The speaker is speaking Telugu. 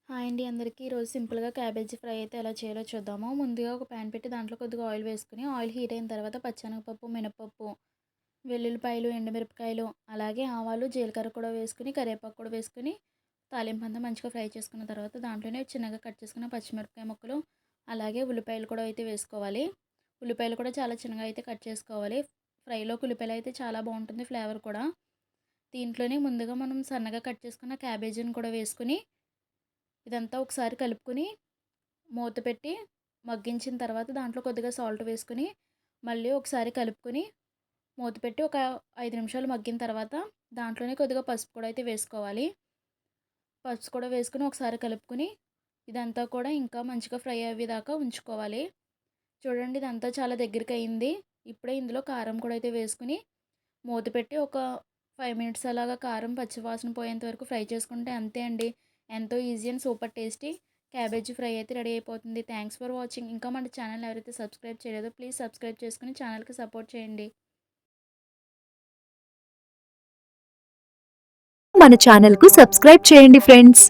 హాయ్ అండి అందరికీ. ఈరోజు సింపుల్‌గా క్యాబేజీ ఫ్రై అయితే ఎలా చేయాలో చూద్దాము. ముందుగా ఒక ప్యాన్ పెట్టి దాంట్లో కొద్దిగా ఆయిల్ వేసుకొని, ఆయిల్ హీట్ అయిన తర్వాత పచ్చెనగపప్పు, మినపప్పు, వెల్లుల్లిపాయలు, ఎండుమిరపకాయలు, అలాగే ఆవాలు, జీలకర్ర కూడా వేసుకొని, కరివేపాకు కూడా వేసుకొని, తాలింపంతా మంచిగా ఫ్రై చేసుకున్న తర్వాత దాంట్లోనే చిన్నగా కట్ చేసుకున్న పచ్చిమిరపకాయ ముక్కలు, అలాగే ఉల్లిపాయలు కూడా అయితే వేసుకోవాలి. ఉల్లిపాయలు కూడా చాలా చిన్నగా అయితే కట్ చేసుకోవాలి. ఫ్రైలోకి ఉల్లిపాయలు అయితే చాలా బాగుంటుంది ఫ్లేవర్ కూడా. దీంట్లోనే ముందుగా మనం సన్నగా కట్ చేసుకున్న క్యాబేజీని కూడా వేసుకొని ఇదంతా ఒకసారి కలుపుకొని మూత పెట్టి మగ్గించిన తర్వాత దాంట్లో కొద్దిగా సాల్ట్ వేసుకొని మళ్ళీ ఒకసారి కలుపుకొని మూత పెట్టి ఒక 5 నిమిషాలు మగ్గిన తర్వాత దాంట్లోనే కొద్దిగా పసుపు కూడా అయితే వేసుకోవాలి. పసుపు కూడా వేసుకొని ఒకసారి కలుపుకొని ఇదంతా కూడా ఇంకా మంచిగా ఫ్రై అయ్యేదాకా ఉంచుకోవాలి. చూడండి ఇదంతా చాలా దగ్గరికి అయింది. ఇప్పుడే ఇందులో కారం కూడా అయితే వేసుకుని మూత పెట్టి ఒక 5 మినిట్స్ అలాగా కారం పచ్చివాసన పోయేంత వరకు ఫ్రై చేసుకుంటే అంతే అండి. ఎంతో easy and super tasty cabbage fry అయితే రెడీ అయిపోతుంది. Thanks for watching. ఇంకా మన ఛానల్ ఎవరైతే సబ్స్క్రైబ్ చేయలేదో ప్లీజ్ సబ్స్క్రైబ్ చేసుకుని ఛానల్కి సపోర్ట్ చేయండి. మన ఛానల్‌కు సబ్స్క్రైబ్ చేయండి ఫ్రెండ్స్.